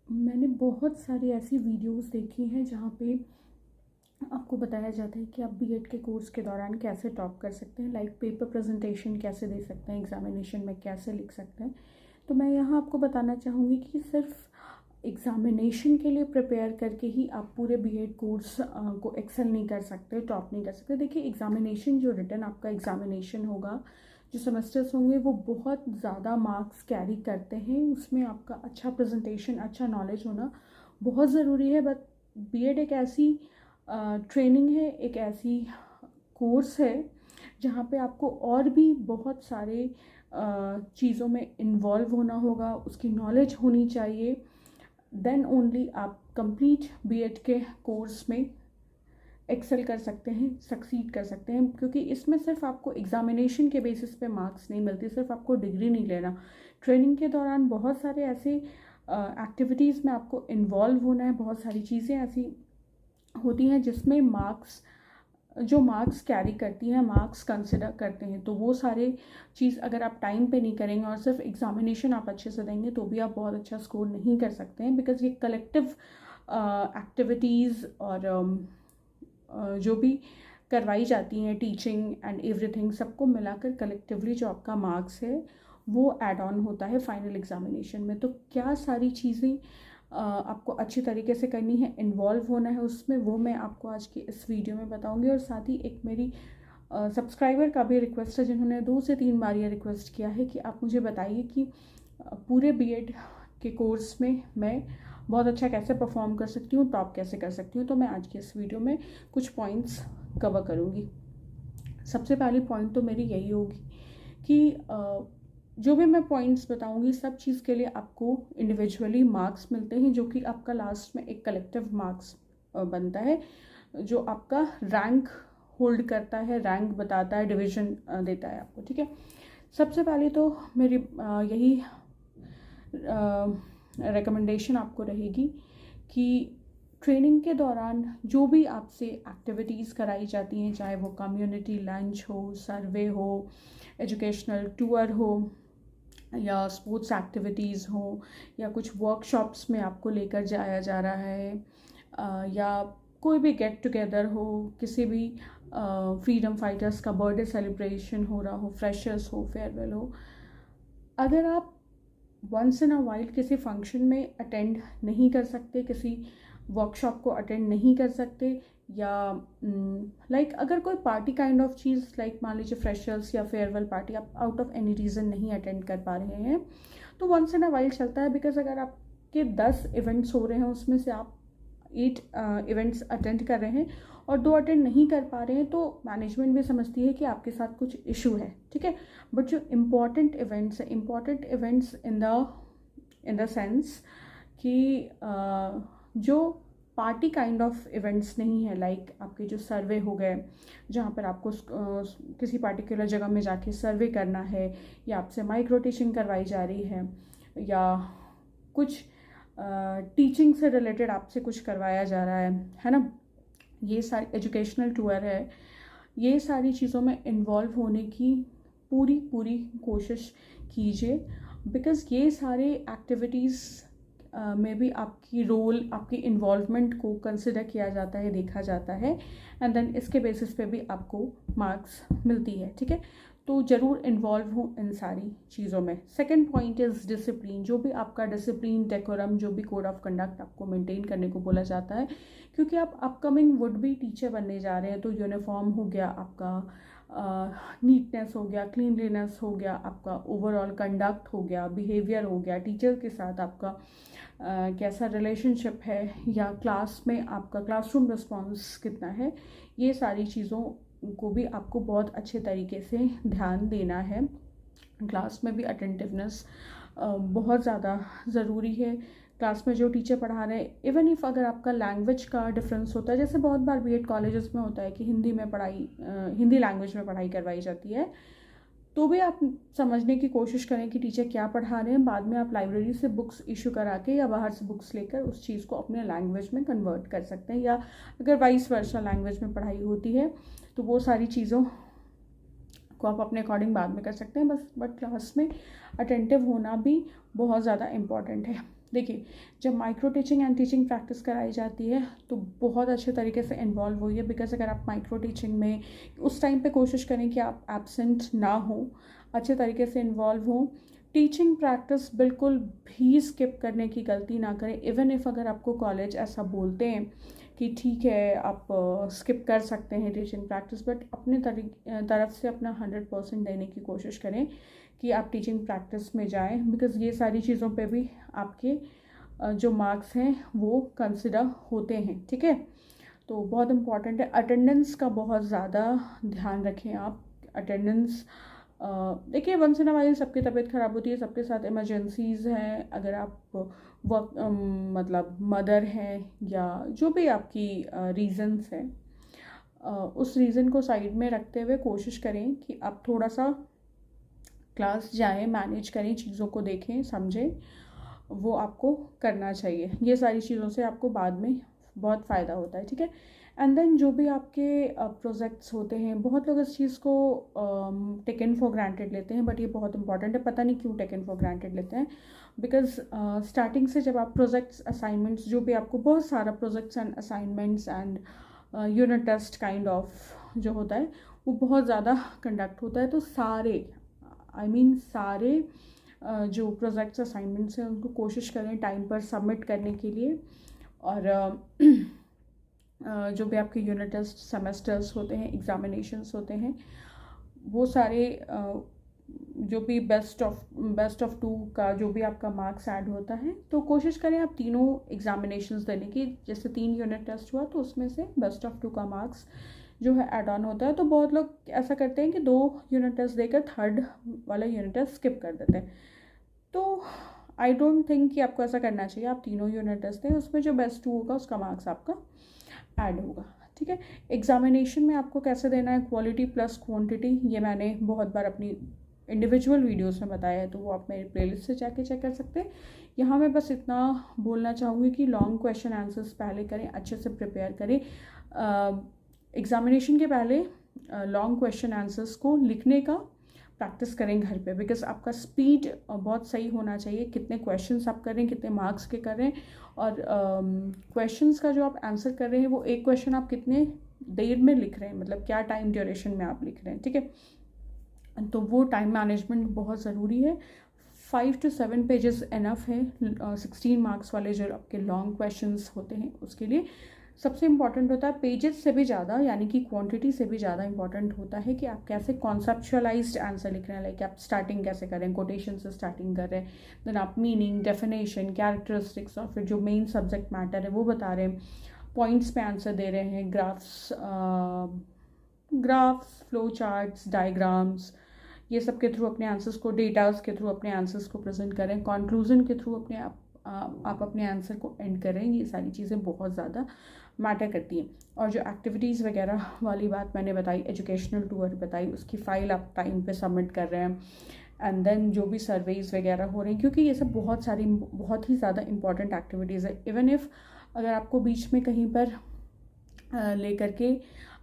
मैंने बहुत सारी ऐसी वीडियोस देखी हैं जहाँ पे आपको बताया जाता है कि आप बीएड के कोर्स के दौरान कैसे टॉप कर सकते हैं, लाइक पेपर प्रेजेंटेशन कैसे दे सकते हैं, एग्जामिनेशन में कैसे लिख सकते हैं। तो मैं यहाँ आपको बताना चाहूँगी कि सिर्फ एग्ज़ामिनेशन के लिए प्रिपेयर करके ही आप पूरे बीएड कोर्स को एक्सेल नहीं कर सकते, टॉप नहीं कर सकते। देखिए, एग्ज़ामिनेशन जो रिटन आपका एग्ज़ामिनेशन होगा, जो सेमेस्टर्स होंगे, वो बहुत ज़्यादा मार्क्स कैरी करते हैं। उसमें आपका अच्छा प्रेजेंटेशन, अच्छा नॉलेज होना बहुत ज़रूरी है। बट बीएड एक ऐसी ट्रेनिंग है, एक ऐसी कोर्स है जहाँ पे आपको और भी बहुत सारे चीज़ों में इन्वॉल्व होना होगा, उसकी नॉलेज होनी चाहिए। देन ओनली आप कंप्लीट बीएड के कोर्स में एक्सेल कर सकते हैं, सक्सीड कर सकते हैं। क्योंकि इसमें सिर्फ आपको एग्ज़ामिनेशन के बेसिस पे मार्क्स नहीं मिलती, सिर्फ आपको डिग्री नहीं लेना। ट्रेनिंग के दौरान बहुत सारे ऐसे एक्टिविटीज़ में आपको इन्वॉल्व होना है, बहुत सारी चीज़ें ऐसी होती हैं जिसमें मार्क्स कैरी करती हैं, मार्क्स कंसिडर करते हैं। तो वो सारे चीज़ अगर आप टाइम पे नहीं करेंगे और सिर्फ एग्ज़ामिनेशन आप अच्छे से देंगे तो भी आप बहुत अच्छा स्कोर नहीं कर सकते हैं। बिकॉज़ ये कलेक्टिव एक्टिविटीज़ और जो भी करवाई जाती हैं, टीचिंग एंड एवरीथिंग, सबको मिलाकर कलेक्टिवली जो आपका मार्क्स है वो ऐड ऑन होता है फाइनल एग्ज़ामिनेशन में। तो क्या सारी चीज़ें आपको अच्छी तरीके से करनी है, इन्वॉल्व होना है उसमें, वो मैं आपको आज की इस वीडियो में बताऊंगी। और साथ ही एक मेरी सब्सक्राइबर का भी रिक्वेस्ट है, जिन्होंने 2 से 3 बार ये रिक्वेस्ट किया है कि आप मुझे बताइए कि पूरे बीएड के कोर्स में मैं बहुत अच्छा कैसे परफॉर्म कर सकती हूँ, टॉप कैसे कर सकती हूँ। तो मैं आज की इस वीडियो में कुछ पॉइंट्स कवर करूँगी। सबसे पहली पॉइंट तो मेरी यही होगी कि जो भी मैं पॉइंट्स बताऊंगी, सब चीज़ के लिए आपको इंडिविजुअली मार्क्स मिलते हैं, जो कि आपका लास्ट में एक कलेक्टिव मार्क्स बनता है, जो आपका रैंक होल्ड करता है, रैंक बताता है, डिवीजन देता है आपको। ठीक है, सबसे पहले तो मेरी यही रिकमेंडेशन आपको रहेगी कि ट्रेनिंग के दौरान जो भी आपसे एक्टिविटीज़ कराई जाती हैं, चाहे वो कम्युनिटी लंच हो, सर्वे हो, एजुकेशनल टूर हो, या स्पोर्ट्स एक्टिविटीज़ हो, या कुछ वर्कशॉप्स में आपको लेकर जाया जा रहा है, या कोई भी गेट टुगेदर हो, किसी भी फ्रीडम फाइटर्स का बर्थडे सेलिब्रेशन हो रहा हो, फ्रेशर्स हो, फेयरवेल हो, अगर आप वंस इन अ वाइल किसी फंक्शन में अटेंड नहीं कर सकते, किसी वर्कशॉप को अटेंड नहीं कर सकते, या लाइक अगर कोई party kind of cheese, like मान लीजिए फ्रेशर्स या फेयरवेल पार्टी, आप आउट ऑफ एनी रीज़न नहीं अटेंड कर पा रहे हैं, तो वंस इन अ वाइल चलता है। बिकॉज अगर आपके 10 इवेंट्स हो रहे हैं, उसमें से आप 8 इवेंट्स अटेंड कर रहे हैं और 2 अटेंड नहीं कर पा रहे हैं, तो मैनेजमेंट भी समझती है कि आपके साथ कुछ इशू है। ठीक है, बट जो इम्पॉर्टेंट इवेंट्स है, important events in the sense कि जो पार्टी काइंड ऑफ इवेंट्स नहीं है, लाइक आपके जो सर्वे हो गए, जहाँ पर आपको किसी पार्टिकुलर जगह में जाके सर्वे करना है, या आपसे माइक रोटेशन करवाई जा रही है, या कुछ टीचिंग से रिलेटेड आपसे कुछ करवाया जा रहा है ना, ये सारी एजुकेशनल टूर है, ये सारी चीज़ों में इन्वॉल्व होने की पूरी कोशिश कीजिए। बिकॉज़ ये सारे एक्टिविटीज़ में भी आपकी रोल, आपकी इन्वॉल्वमेंट को कंसिडर किया जाता है, देखा जाता है, एंड देन इसके बेसिस पे भी आपको मार्क्स मिलती है। ठीक है, तो ज़रूर इन्वॉल्व हो इन सारी चीज़ों में। Second point is discipline. जो भी आपका डिसिप्लिन, डेकोरम, जो भी कोड ऑफ कंडक्ट आपको मेंटेन करने को बोला जाता है, क्योंकि आप अपकमिंग वुड बी टीचर बनने जा रहे हैं, तो यूनिफॉर्म हो गया आपका, नीटनेस हो गया, क्लीनलीनेस हो गया, आपका ओवरऑल कंडक्ट हो गया, बिहेवियर हो गया, टीचर के साथ आपका कैसा रिलेशनशिप है, या क्लास में आपका क्लासरूम रिस्पॉन्स कितना है, ये सारी चीज़ों को भी आपको बहुत अच्छे तरीके से ध्यान देना है। क्लास में भी अटेंटिवनेस बहुत ज़्यादा ज़रूरी है। क्लास में जो टीचर पढ़ा रहे हैं, इवन इफ़ अगर आपका लैंग्वेज का डिफरेंस होता है, जैसे बहुत बार बीएड कॉलेजेस में होता है कि हिंदी लैंग्वेज में पढ़ाई करवाई जाती है, तो भी आप समझने की कोशिश करें कि टीचर क्या पढ़ा रहे हैं। बाद में आप लाइब्रेरी से बुक्स इशू करा के या बाहर से बुक्स लेकर उस चीज़ को अपने लैंग्वेज में कन्वर्ट कर सकते हैं, या अगर वाइस वर्सा लैंग्वेज में पढ़ाई होती है तो वो सारी चीज़ों को आप अपने अकॉर्डिंग बाद में कर सकते हैं। बट क्लास में अटेंटिव होना भी बहुत ज़्यादा इम्पॉर्टेंट है। देखिए, जब micro teaching and teaching practice कराई जाती है तो बहुत अच्छे तरीके से इन्वॉल्व होइए, बिकॉज अगर आप माइक्रो टीचिंग में उस टाइम पे कोशिश करें कि आप एब्सेंट ना हो, अच्छे तरीके से इन्वॉल्व हो। टीचिंग प्रैक्टिस बिल्कुल भी स्किप करने की गलती ना करें। इवन इफ़ अगर आपको कॉलेज ऐसा बोलते हैं कि ठीक है आप स्किप कर सकते हैं टीचिंग प्रैक्टिस, बट अपने तरफ से अपना 100% देने की कोशिश करें कि आप टीचिंग प्रैक्टिस में जाएं, बिकॉज़ ये सारी चीज़ों पे भी आपके जो मार्क्स हैं वो कंसिडर होते हैं, ठीक है। तो बहुत इम्पॉर्टेंट है, अटेंडेंस का बहुत ज़्यादा ध्यान रखें आप। अटेंडेंस देखिए, वंस इन अ वाइल सबकी तबीयत ख़राब होती है, सबके साथ इमरजेंसीज़ हैं। अगर आप वर्क मतलब मदर हैं या जो भी आपकी रीज़न्स हैं, उस रीज़न को साइड में रखते हुए कोशिश करें कि आप थोड़ा सा क्लास जाएं, मैनेज करें, चीज़ों को देखें, समझें, वो आपको करना चाहिए। ये सारी चीज़ों से आपको बाद में बहुत फ़ायदा होता है, ठीक है। एंड देन जो भी आपके प्रोजेक्ट्स होते हैं, बहुत लोग इस चीज़ को टेकन फॉर ग्रांटेड लेते हैं, बट ये बहुत इंपॉर्टेंट है। पता नहीं क्यों टेकन फॉर ग्रांटेड लेते हैं, बिकॉज स्टार्टिंग से जब आप प्रोजेक्ट्स, असाइनमेंट्स, जो भी आपको बहुत सारा projects and assignments and unit test kind of जो होता है वो बहुत ज़्यादा कंडक्ट होता है। तो सारे सारे जो प्रोजेक्ट्स असाइनमेंट्स हैं उनको कोशिश करें टाइम पर सबमिट करने के लिए। और जो भी आपके यूनिट टेस्ट, सेमेस्टर्स होते हैं, एग्जामिनेशंस होते हैं, वो सारे जो भी बेस्ट ऑफ 2 का जो भी आपका मार्क्स ऐड होता है, तो कोशिश करें आप तीनों एग्जामिनेशंस देने की। जैसे 3 यूनिट टेस्ट हुआ तो उसमें से बेस्ट ऑफ 2 का मार्क्स जो है ऐड ऑन होता है। तो बहुत लोग ऐसा करते हैं कि 2 यूनिट टेस्ट देकर 3rd वाला यूनिट टेस्ट स्किप कर देते हैं। तो आई डोंट थिंक कि आपको ऐसा करना चाहिए। आप तीनों यूनिट टेस्ट दें, उसमें जो बेस्ट 2 होगा उसका मार्क्स आपका ऐड होगा, ठीक है। एग्जामिनेशन में आपको कैसे देना है, क्वालिटी प्लस क्वांटिटी, ये मैंने बहुत बार अपनी इंडिविजुअल वीडियोस में बताया है, तो वो आप मेरे प्लेलिस्ट से जाके चेक कर सकते हैं। यहाँ मैं बस इतना बोलना चाहूँगी कि लॉन्ग क्वेश्चन आंसर्स पहले करें, अच्छे से प्रिपेयर करें। एग्जामिनेशन के पहले लॉन्ग क्वेश्चन आंसर्स को लिखने का प्रैक्टिस करें घर पे, बिकॉज आपका स्पीड बहुत सही होना चाहिए। कितने क्वेश्चंस आप कर रहे हैं, कितने मार्क्स के कर रहे हैं, और क्वेश्चंस का जो आप आंसर कर रहे हैं वो एक क्वेश्चन आप कितने देर में लिख रहे हैं, मतलब क्या टाइम ड्यूरेशन में आप लिख रहे हैं, ठीक है। तो वो टाइम मैनेजमेंट बहुत ज़रूरी है। 5 to 7 पेजेस इनफ है 16 मार्क्स वाले जो आपके लॉन्ग क्वेश्चंस होते हैं उसके लिए। सबसे इम्पॉर्टेंट होता है पेजेस से भी ज़्यादा, यानी कि क्वांटिटी से भी ज़्यादा इम्पॉर्टेंट होता है कि आप कैसे कॉन्सेप्चुअलाइज्ड आंसर लिख रहे हैं। लाइक आप स्टार्टिंग कैसे कर रहे हैं, कोटेशन से स्टार्टिंग कर रहे हैं, देन आप मीनिंग, डेफिनेशन, कैरेक्टरिस्टिक्स और फिर जो मेन सब्जेक्ट मैटर है वो बता रहे हैं, पॉइंट्स पे आंसर दे रहे हैं, ग्राफ्स, फ्लो चार्ट्स, डायग्राम्स, ये सब के थ्रू अपने आंसर्स को, डेटास के थ्रू अपने आंसर्स को प्रेजेंट करें, कंक्लूजन के थ्रू आप अपने आंसर को एंड करें। ये सारी चीज़ें बहुत ज़्यादा मैटर करती हैं। और जो एक्टिविटीज़ वगैरह वाली बात मैंने बताई, एजुकेशनल टूर बताई, उसकी फ़ाइल आप टाइम पे सबमिट कर रहे हैं। एंड देन जो भी सर्वेज़ वगैरह हो रही हैं, क्योंकि ये सब बहुत ही ज़्यादा इंपॉर्टेंट एक्टिविटीज़ है। इवन इफ़ अगर आपको बीच में कहीं पर ले करके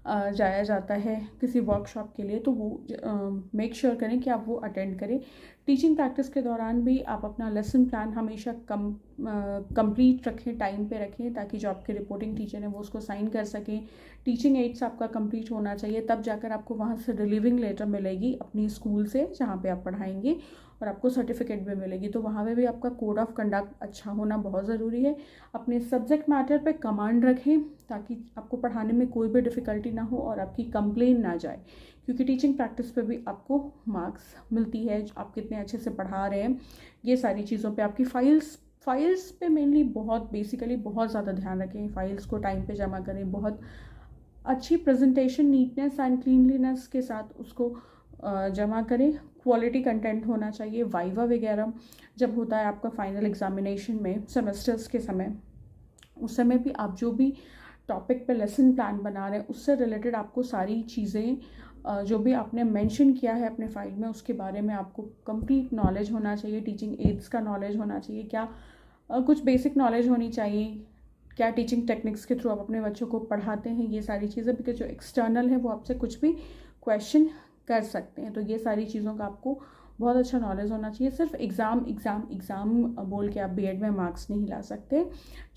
जाया जाता है किसी वर्कशॉप के लिए, तो वो मेक श्योर करें कि आप वो अटेंड करें। टीचिंग प्रैक्टिस के दौरान भी आप अपना लेसन प्लान हमेशा कंप्लीट रखें, टाइम पे रखें, ताकि जो आपके रिपोर्टिंग टीचर हैं वो उसको साइन कर सकें। टीचिंग एड्स आपका कंप्लीट होना चाहिए, तब जाकर आपको वहाँ से रिलीविंग लेटर मिलेगी अपनी स्कूल से जहाँ पे आप पढ़ाएंगे, और आपको सर्टिफिकेट भी मिलेगी। तो वहाँ पे भी आपका कोड ऑफ कंडक्ट अच्छा होना बहुत ज़रूरी है। अपने सब्जेक्ट मैटर पे कमांड रखें ताकि आपको पढ़ाने में कोई भी डिफ़िकल्टी ना हो और आपकी कंप्लेन ना जाए, क्योंकि टीचिंग प्रैक्टिस पे भी आपको मार्क्स मिलती है, आप कितने अच्छे से पढ़ा रहे हैं। ये सारी चीज़ों पे आपकी फ़ाइल्स पे मेनली बेसिकली बहुत ज़्यादा ध्यान रखें। फ़ाइल्स को टाइम पे जमा करें, बहुत अच्छी प्रेजेंटेशन, नीटनेस एंड क्लीनलीनेस के साथ उसको जमा करें। क्वालिटी कंटेंट होना चाहिए। वाइवा वगैरह जब होता है आपका फाइनल एग्जामिनेशन में सेमेस्टर्स के समय, उस समय भी आप जो भी टॉपिक पे लेसन प्लान बना रहे हैं उससे रिलेटेड आपको सारी चीज़ें जो भी आपने मेंशन किया है अपने फाइल में उसके बारे में आपको कंप्लीट नॉलेज होना चाहिए। टीचिंग एड्स का नॉलेज होना चाहिए, क्या कुछ बेसिक नॉलेज होनी चाहिए, क्या टीचिंग टेक्निक्स के थ्रू आप अपने बच्चों को पढ़ाते हैं, ये सारी चीज़ें, बिकॉज जो एक्सटर्नल है वो आपसे कुछ भी क्वेश्चन कर सकते हैं। तो ये सारी चीज़ों का आपको बहुत अच्छा नॉलेज होना चाहिए। सिर्फ एग्ज़ाम एग्ज़ाम एग्ज़ाम बोल के आप बीएड में मार्क्स नहीं ला सकते।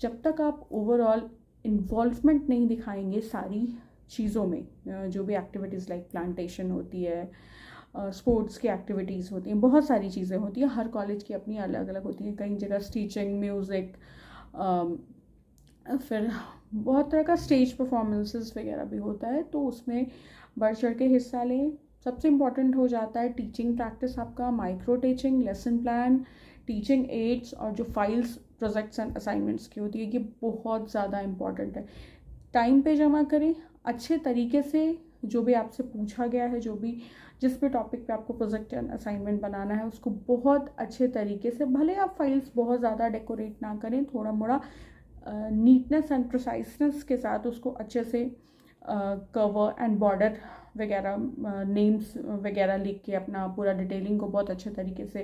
जब तक आप ओवरऑल इन्वॉल्वमेंट नहीं दिखाएंगे सारी चीज़ों में, जो भी एक्टिविटीज़ लाइक प्लांटेशन होती है, स्पोर्ट्स की एक्टिविटीज़ होती हैं, बहुत सारी चीज़ें होती हैं, हर कॉलेज की अपनी अलग अलग होती हैं। कई जगह टीचिंग, म्यूज़िक, फिर बहुत तरह का स्टेज परफॉर्मेंसेस वगैरह भी होता है, तो उसमें बढ़ चढ़ के हिस्सा लें। सबसे इम्पॉर्टेंट हो जाता है टीचिंग प्रैक्टिस आपका, micro teaching, lesson plan, teaching ads और जो फाइल्स प्रोजेक्ट्स एंड असाइनमेंट्स की होती है, ये बहुत ज़्यादा इम्पॉर्टेंट है। टाइम पे जमा करें, अच्छे तरीके से जो भी आपसे पूछा गया है, जो भी जिस भी टॉपिक पे आपको प्रोजेक्ट एंड असाइनमेंट बनाना है, उसको बहुत अच्छे तरीके से, भले आप फाइल्स बहुत ज़्यादा डेकोरेट ना करें, थोड़ा मोड़ा नीटनेस एंड प्रिसाइसनेस के साथ उसको अच्छे से कवर एंड बॉर्डर वगैरह, नेम्स वगैरह लिख के अपना पूरा डिटेलिंग को बहुत अच्छे तरीके से,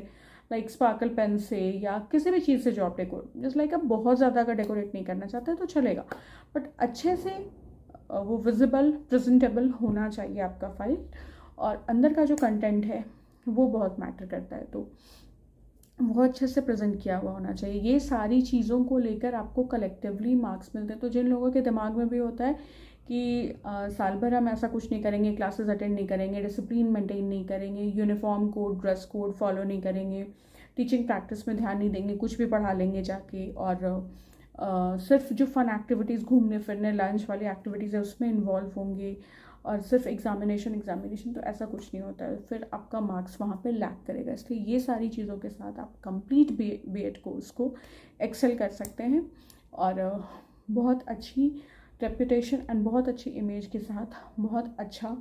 लाइक स्पार्कल पेन से या किसी भी चीज़ से जो आप जस्ट लाइक आप बहुत ज़्यादा अगर डेकोरेट नहीं करना चाहते तो चलेगा, बट अच्छे से वो विजिबल प्रेजेंटेबल होना चाहिए आपका फाइल, और अंदर का जो कंटेंट है वो बहुत मैटर करता है, तो वो अच्छे से प्रेजेंट किया हुआ होना चाहिए। ये सारी चीज़ों को लेकर आपको कलेक्टिवली मार्क्स मिलते हैं। तो जिन लोगों के दिमाग में भी होता है कि साल भर हम ऐसा कुछ नहीं करेंगे, क्लासेस अटेंड नहीं करेंगे, डिसिप्लिन मेंटेन नहीं करेंगे, uniform code, dress code follow नहीं करेंगे, टीचिंग प्रैक्टिस में ध्यान नहीं देंगे, कुछ भी पढ़ा लेंगे जाके, और सिर्फ जो फ़न एक्टिविटीज़, घूमने फिरने, लंच वाली एक्टिविटीज़ है उसमें इन्वॉल्व होंगे, और सिर्फ एग्जामिनेशन, तो ऐसा कुछ नहीं होता है, फिर आपका मार्क्स वहाँ पे लैक करेगा। इसलिए ये सारी चीज़ों के साथ आप कंप्लीट बीएड कोर्स को एक्सेल कर सकते हैं, और बहुत अच्छी रेपुटेशन एंड बहुत अच्छी इमेज के साथ बहुत अच्छा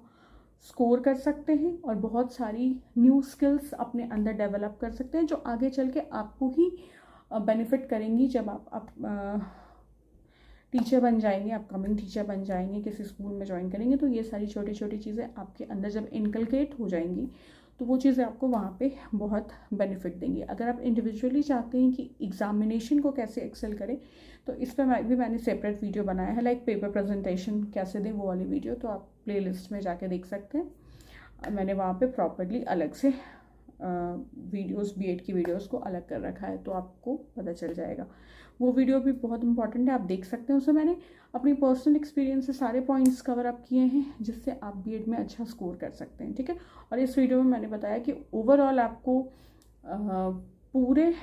स्कोर कर सकते हैं, और बहुत सारी न्यू स्किल्स अपने अंदर डेवलप कर सकते हैं, जो आगे चल के आपको ही बेनिफिट करेंगी जब आप टीचर बन जाएंगे, अपकमिंग टीचर बन जाएंगे, किसी स्कूल में ज्वाइन करेंगे, तो ये सारी छोटी छोटी चीज़ें आपके अंदर जब इनकलकेट हो जाएंगी तो वो चीज़ें आपको वहाँ पे बहुत बेनिफिट देंगी। अगर आप इंडिविजुअली चाहते हैं कि एग्जामिनेशन को कैसे एक्सेल करें, तो इस पर मैंने सेपरेट वीडियो बनाया है, लाइक पेपर प्रेजेंटेशन कैसे दें, वो वाली वीडियो, तो आप प्लेलिस्ट में जाके देख सकते हैं। मैंने वहाँ पे प्रॉपर्ली अलग से वीडियोस, बीएड की वीडियोस को अलग कर रखा है, तो आपको पता चल जाएगा। वो वीडियो भी बहुत इंपॉर्टेंट है, आप देख सकते हैं। उसमें मैंने अपनी पर्सनल एक्सपीरियंस से सारे पॉइंट्स कवर अप किए हैं, जिससे आप बीएड में अच्छा स्कोर कर सकते हैं, ठीक है। और इस वीडियो में मैंने बताया कि ओवरऑल आपको पूरे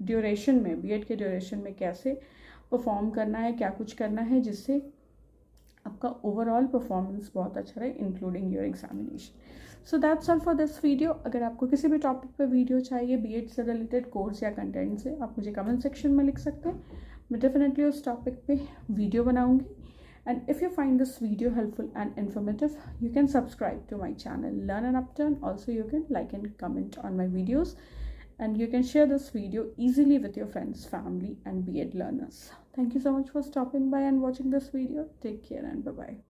ड्यूरेशन में, बीएड के ड्यूरेशन में कैसे परफॉर्म करना है, क्या कुछ करना है, जिससे आपका ओवरऑल परफॉर्मेंस बहुत अच्छा रहे, including your examination. So that's all for this video. अगर आपको किसी भी टॉपिक पे वीडियो चाहिए बीएड से रिलेटेड, कोर्स या कंटेंट से, आप मुझे कमेंट सेक्शन में लिख सकते हैं, मैं डेफिनेटली उस टॉपिक पे वीडियो बनाऊंगी। And if you find this video helpful and informative, you can subscribe to my channel Learn and Upturn. Also you can like and comment on my videos, and you can share this video easily with your friends, family and BEd learners. Thank you so much for stopping by and watching this video. Take care and bye-bye.